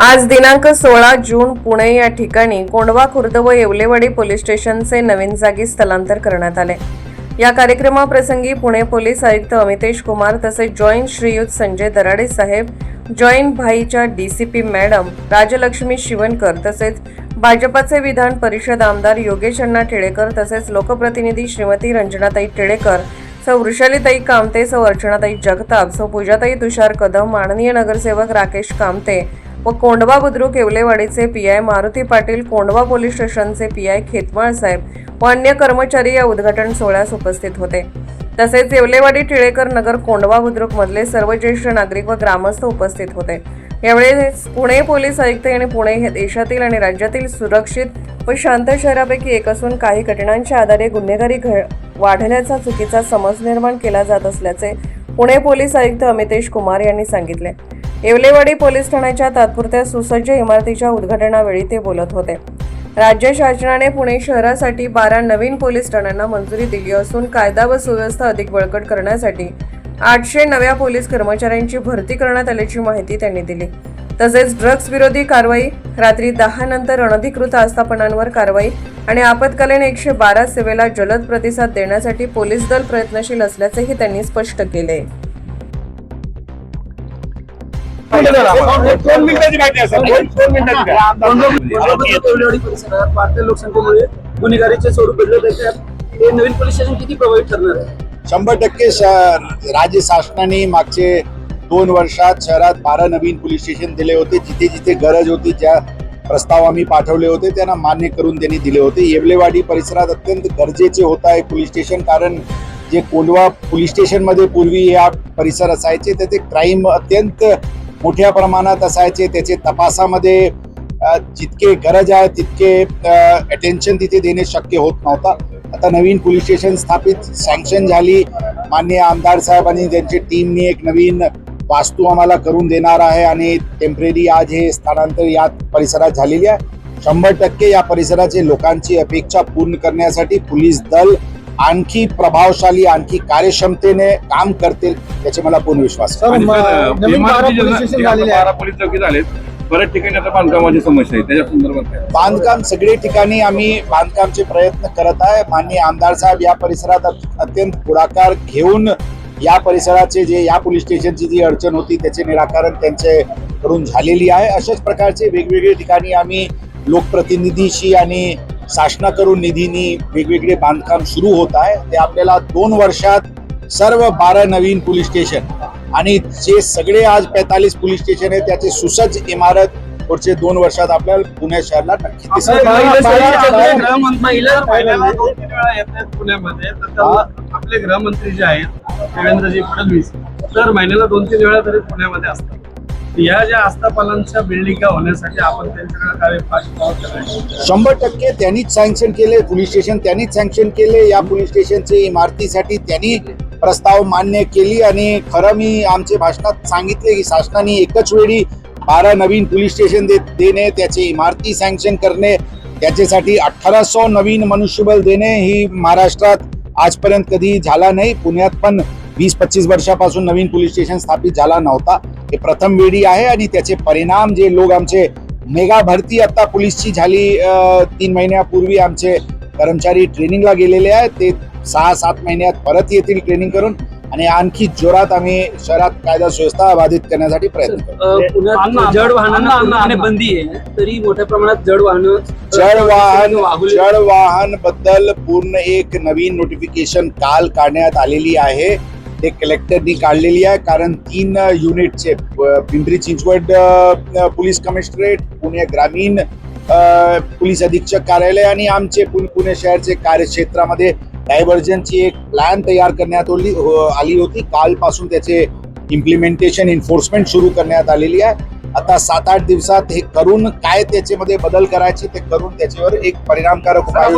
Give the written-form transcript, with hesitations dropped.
आज दिनांक 16 जून पुणे या ठिकाणी कोंढवा खुर्द व येवलेवाडी पोलीस स्टेशनचे नवीन जागी स्थलांतर करण्यात आले। या कार्यक्रमाप्रसंगी पुणे पोलीस आयुक्त अमितेश कुमार तसेच जॉईंट श्रीयुत संजय दराडे साहेब, जॉईंट भाईच्या डीसीपी मॅडम राजलक्ष्मी शिवनकर तसेच भाजपाचे विधान परिषद आमदार योगेश अण्णा टिळेकर तसेच लोकप्रतिनिधी श्रीमती रंजनाताई टिळेकर, सौ वृषालीताई कामते, सौ अर्चनाताई जगताप, सौ पूजाताई तुषार कदम, माननीय नगरसेवक राकेश कामते व कोंढवा बुद्रुक येवलेवाडीचे पीआय मारुती पाटील, कोंढवा पोलीस स्टेशनचे पीआय खेतमाळ साहेब व अन्य कर्मचारी या उद्घाटन सोहळ्यास उपस्थित होते। तसेच येवलेवाडी टिळेकर नगर कोंढवा बुद्रुक मधले सर्व ज्येष्ठ नागरिक व ग्रामस्थ उपस्थित होते। यावेळी पुणे पोलीस आयुक्त यांनी पुणे हे देशातील आणि राज्यातील सुरक्षित व शांत शहरापैकी एक असून काही घटनांच्या आधारे गुन्हेगारी वाढल्याचा चुकीचा समज निर्माण केला जात असल्याचे पुणे पोलीस आयुक्त अमितेश कुमार यांनी सांगितले। येवलेवाडी पोलीस ठाण्याच्या तात्पुरत्या सुसज्ज इमारतीच्या उद्घाटनावेळी ते बोलत होते। राज्य शासनाने पुणे शहरासाठी 12 नवीन पोलीस ठाण्यांना मंजुरी दिली असून कायदा व सुव्यवस्था अधिक बळकट करण्यासाठी 800 नव्या पोलीस कर्मचाऱ्यांची भरती करण्यात आल्याची माहिती त्यांनी दिली। तसेच ड्रग्ज विरोधी कारवाई, रात्री 10 नंतर अनधिकृत आस्थापनांवर कारवाई आणि आपत्कालीन 112 सेवेला जलद प्रतिसाद देण्यासाठी पोलीस दल प्रयत्नशील असल्याचेही त्यांनी स्पष्ट केले। वाढत्या लोकसंख्येमुळे गुन्हेगारीचे स्वरूप बदलत आहे। हे नवीन पोलीस स्टेशन किती प्रभावित ठरणार आहे? 100% राज्य शासनाने मागचे 2 वर्षात शहरात 12 नवीन पोलीस स्टेशन दिले होते। जिथे जिथे गरज होती, ज्या प्रस्ताव आम्ही पाठवले होते त्यांना मान्य करून त्यांनी दिले होते। येवलेवाडी परिसरात अत्यंत गरजेचे होत आहे पोलीस स्टेशन, कारण जे कोंढवा पोलीस स्टेशन मध्ये पूर्वी या परिसर असायचे त्याचे क्राईम अत्यंत मोठ्या प्रमाणात असायचे। त्याचे तपासामध्ये जितके गरज आहे तितके अटेन्शन तिथे देणे शक्य होत नव्हता। आता नवीन पोलीस स्टेशन स्थापित सँक्शन झाली। माननीय आमदार साहेब आणि त्यांची टीमने एक नवीन वास्तू आम्हाला करून देणार आहे आणि टेम्पररी आज हे स्थलांतर या परिसरात झालेली आहे। 100% या परिसराचे लोकांची अपेक्षा पूर्ण करण्यासाठी पोलीस दल आणखी प्रभावशाली, आणखी कार्यक्षमतेने काम करतील याचे मला पूर्ण विश्वास आहे। बऱ्याच ठिकाणी आता बांधकामाची समस्या आहे, त्याच्या संदर्भात बांधकाम सगळे ठिकाणी आम्ही बांधकामचे प्रयत्न करत आहे। माननीय आमदार साहेब या परिसरात अत्यंत पुढाकार घेऊन या परिसराचे जे या पोलीस स्टेशनची जी अडचण होती त्याचे निराकरण त्यांच्याकडून झालेली आहे। अशाच प्रकारचे वेगवेगळे ठिकाणी आम्ही लोकप्रतिनिधीशी आणि शासनाकडून निधीनी वेगवेगळे बांधकाम सुरू होत आहे। ते आपल्याला 2 वर्षात सर्व 12 नवीन पोलीस स्टेशन आणि जे सगळे आज 45 पोलीस स्टेशन आहे त्याचे सुसज्ज इमारत पुढचे 2 वर्षात आपल्याला पुणे शहराला नक्की दिसेल। पुण्यामध्ये आपले गृहमंत्री जे आहेत देवेंद्रजी फडणवीस दर महिन्याला 2-3 वेळा तरी पुण्यामध्ये असतात। या ज्या आस्थापनांच्या बिल्डिंगा होण्यासाठी आपण त्यांच्याकडे काय पाठपुरावा केला? 100% त्यांनीच सँक्शन केले पोलीस स्टेशन, त्यांनीच सँक्शन केले। या पोलीस स्टेशनचे इमारतीसाठी त्यांनी प्रस्ताव मान्य केली आणि खरं मी आमच्या भाषणात सांगितले की शासनाने एकच वेळी 12 नवीन पोलीस स्टेशन देणे, त्याचे इमारती सँक्शन करणे, त्याच्यासाठी 1800 नवीन मनुष्यबळ देणे ही महाराष्ट्रात आजपर्यंत कधी झाला नाही। पुण्यात पण 20-25 वर्षापासून नवीन पोलीस स्टेशन स्थापित झाला नव्हता। हे प्रथम वेळी आहे आणि त्याचे परिणाम जे लोक आमचे मेगा भरती आता पोलीसची झाली 3 महिन्यापूर्वी आमचे कर्मचारी ट्रेनिंगला गेलेले आहेत, ते 6-7 महिन्यात परत येतील ट्रेनिंग करून आणि आणखी जोरात आम्ही शहरात कायदा सुव्यवस्था बाधित करण्यासाठी प्रयत्न करू। पुण्यात जड वाहनांना बंदी आहे, तरी मोठ्या प्रमाणात जड वाहन बद्दल पूर्ण एक नवीन नोटिफिकेशन काल काढण्यात आलेली आहे। ते कलेक्टरनी काढलेली आहे, कारण 3 युनिटचे पिंपरी चिंचवड पोलीस कमिशनरेट, पुणे ग्रामीण पोलीस अधीक्षक कार्यालय आणि आमचे पुणे शहरचे कार्यक्षेत्रामध्ये डायव्हर्जनची एक प्लॅन तयार करण्यात आली होती। कालपासून त्याचे इम्प्लिमेंटेशन एन्फोर्समेंट सुरू करण्यात आलेली आहे। आता 7-8 दिवसात हे करून काय त्याच्यामध्ये बदल करायचे ते करून त्याच्यावर एक परिणामकारक उपाय